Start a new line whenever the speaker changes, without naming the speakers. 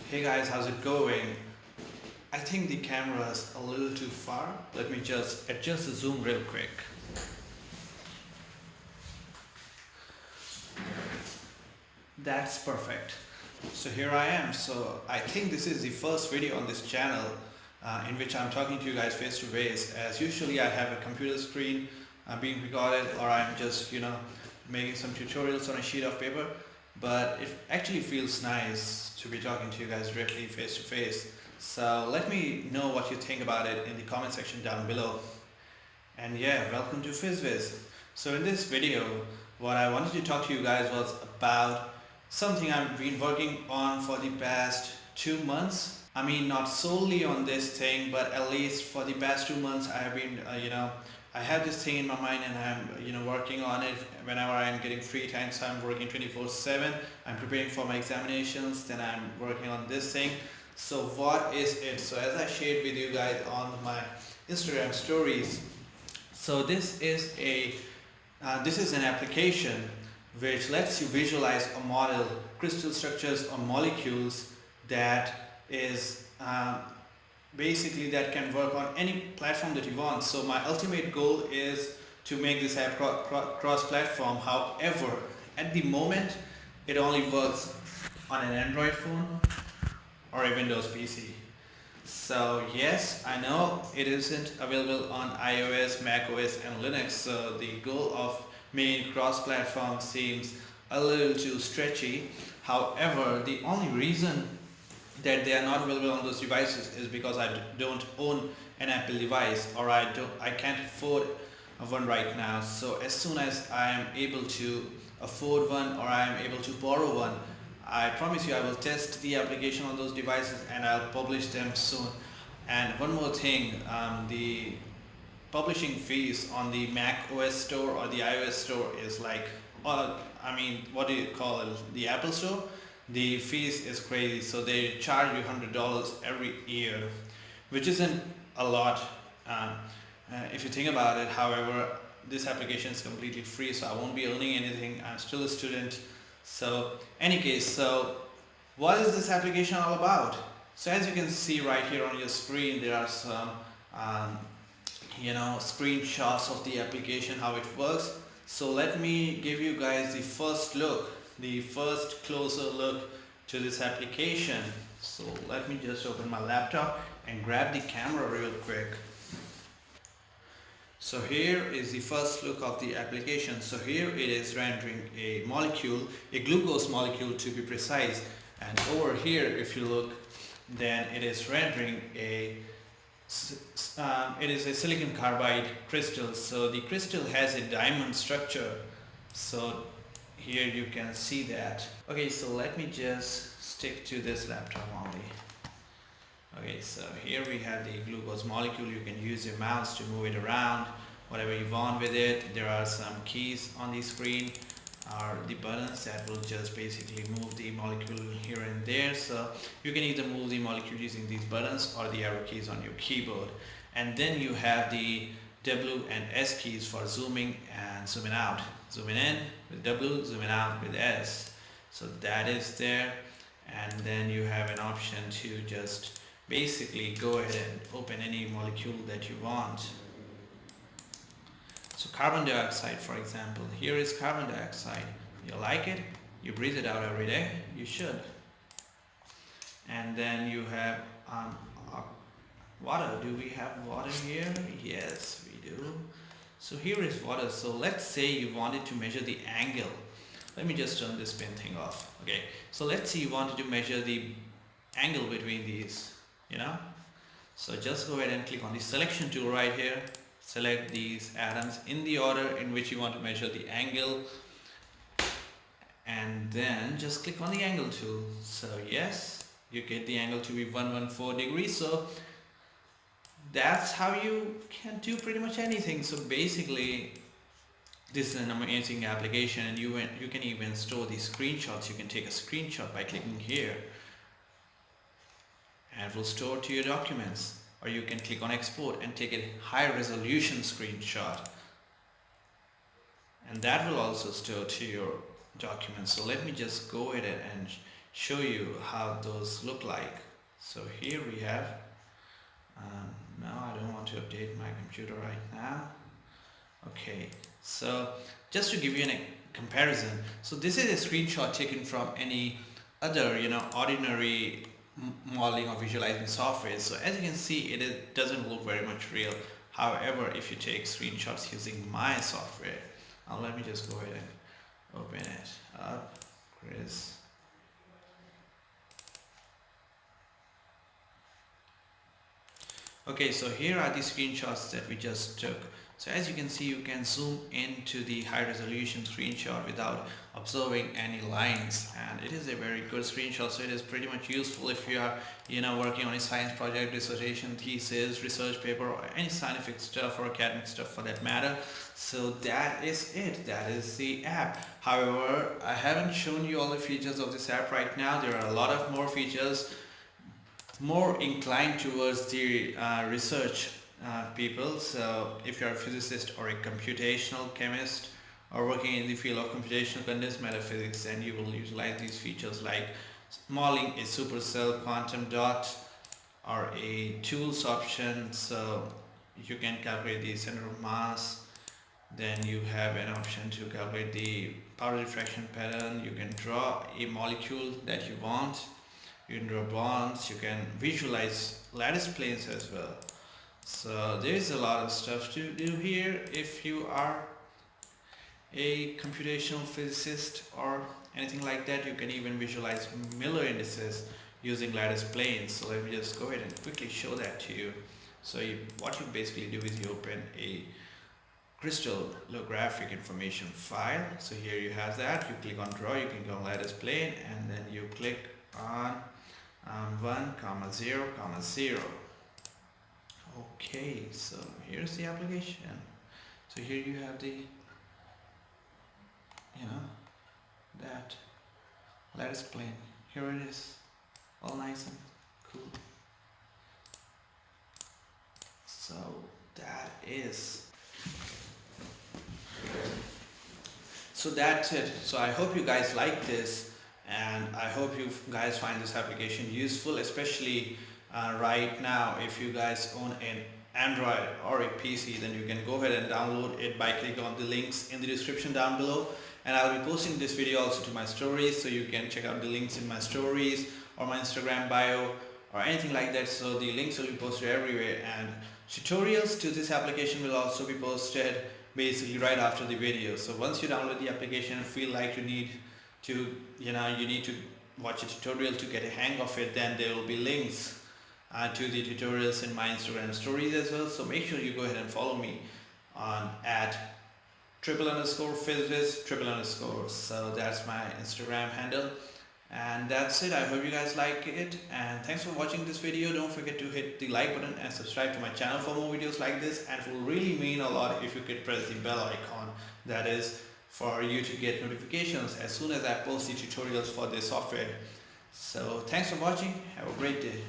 Hey guys, how's it going? I think the camera is a little too far. Let me just adjust the zoom real quick. That's perfect. So here I am. So I think this is the first video on this channel in which I'm talking to you guys face to face. As usually I have a computer screen being recorded, or I'm just making some tutorials on a sheet of paper. But it actually feels nice to be talking to you guys directly face to face. So let me know what you think about it in the comment section down below. And yeah, welcome to Phys Whiz. So in this video, what I wanted to talk to you guys was about something I've been working on for the past 2 months. I mean, not solely on this thing, but at least for the past 2 months, I have been, I have this thing in my mind, and I'm, working on it whenever I'm getting free time. So I'm working 24/7. I'm preparing for my examinations. Then I'm working on this thing. So what is it? So as I shared with you guys on my Instagram stories, so this is an application which lets you visualize or model crystal structures or molecules that is basically that can work on any platform that you want. So my ultimate goal is to make this app cross-platform. However, at the moment, it only works on an Android phone or a Windows PC. So yes, I know it isn't available on iOS, macOS and Linux. So the goal of making cross-platform seems a little too stretchy. However, the only reason that they are not available on those devices is because I don't own an Apple device, or I can't afford one right now. So as soon as I am able to afford one, or I am able to borrow one, I promise you I will test the application on those devices and I'll publish them soon. And one more thing, the publishing fees on the Mac OS store or the iOS store is like, what do you call it? The Apple store? The fees is crazy. So they charge you $100 every year, which isn't a lot if you think about it. However, this application is completely free, so I won't be earning anything. I'm still a student. So any case, so what is this application all about? So as you can see right here on your screen, there are some screenshots of the application, how it works. So let me give you guys the first closer look to this application. So let me just open my laptop and grab the camera real quick. So here is the first look of the application. So here it is rendering a molecule, a glucose molecule to be precise. And over here, if you look, then it is rendering it is a silicon carbide crystal. So the crystal has a diamond structure. So here you can see that. Okay, so let me just stick to this laptop only. Okay, so here we have the glucose molecule. You can use your mouse to move it around, whatever you want with it. There are some keys on the screen, or the buttons that will just basically move the molecule here and there. So you can either move the molecule using these buttons or the arrow keys on your keyboard. And then you have the W and S keys for zooming and zooming out. Zooming in with W, zooming out with S. So that is there. And then you have an option to just basically go ahead and open any molecule that you want. So carbon dioxide, for example, here is carbon dioxide. You like it, you breathe it out every day, you should. And then you have water. Do we have water here? Yes, we do. So here is water. So let's say you wanted to measure the angle. Let me just turn this pen thing off. Okay, so let's say you wanted to measure the angle between these, So just go ahead and click on the selection tool right here. Select these atoms in the order in which you want to measure the angle, and then just click on the angle tool. So yes, you get the angle to be 114 degrees. So that's how you can do pretty much anything. So basically, this is an amazing application, and you can even store these screenshots. You can take a screenshot by clicking here, and it will store to your documents. Or you can click on export and take a high resolution screenshot, and that will also store to your documents. So let me just go ahead and show you how those look like. So here we have, no, I don't want to update my computer right now. Okay, so just to give you a comparison, so this is a screenshot taken from any other, ordinary modeling or visualizing software. So as you can see, doesn't look very much real. However, if you take screenshots using my software, let me just go ahead and open it up. Chris. Okay, so here are the screenshots that we just took. So as you can see, you can zoom into the high resolution screenshot without observing any lines, and it is a very good screenshot. So it is pretty much useful if you are working on a science project, dissertation, thesis, research paper, or any scientific stuff or academic stuff for that matter. So that is it. That is the app. However, I haven't shown you all the features of this app right now. There are a lot of more features, more inclined towards the research people. So if you're a physicist or a computational chemist or working in the field of computational condensed matter physics, then you will utilize these features like modeling a supercell quantum dot or a tools option. So you can calculate the center of mass. Then you have an option to calculate the power diffraction pattern. You can draw a molecule that you want. You can draw bonds. You can visualize lattice planes as well. So there is a lot of stuff to do here if you are a computational physicist or anything like that. You can even visualize Miller indices using lattice planes. So let me just go ahead and quickly show that to you. So what you basically do is you open a crystallographic information file. So here you have that. You click on draw, you click on lattice plane, and then you click on 1, 0, 0. Okay, so here's the application. So here you have the, that lattice plane. Here it is, all nice and cool. So that is, so that's it. So I hope you guys like this, and I hope you guys find this application useful, especially right now. If you guys own an Android or a PC, then you can go ahead and download it by clicking on the links in the description down below, and I'll be posting this video also to my stories, so you can check out the links in my stories or my Instagram bio or anything like that. So the links will be posted everywhere, and tutorials to this application will also be posted basically right after the video. So once you download the application and feel like you need to watch a tutorial to get a hang of it, then there will be links to the tutorials in my Instagram stories as well. So make sure you go ahead and follow me on at @_Phys Whiz _. So that's my Instagram handle, and that's it. I hope you guys like it, and thanks for watching this video. Don't forget to hit the like button and subscribe to my channel for more videos like this, and it will really mean a lot if you could press the bell icon, that is for you to get notifications as soon as I post the tutorials for this software. So thanks for watching. Have a great day.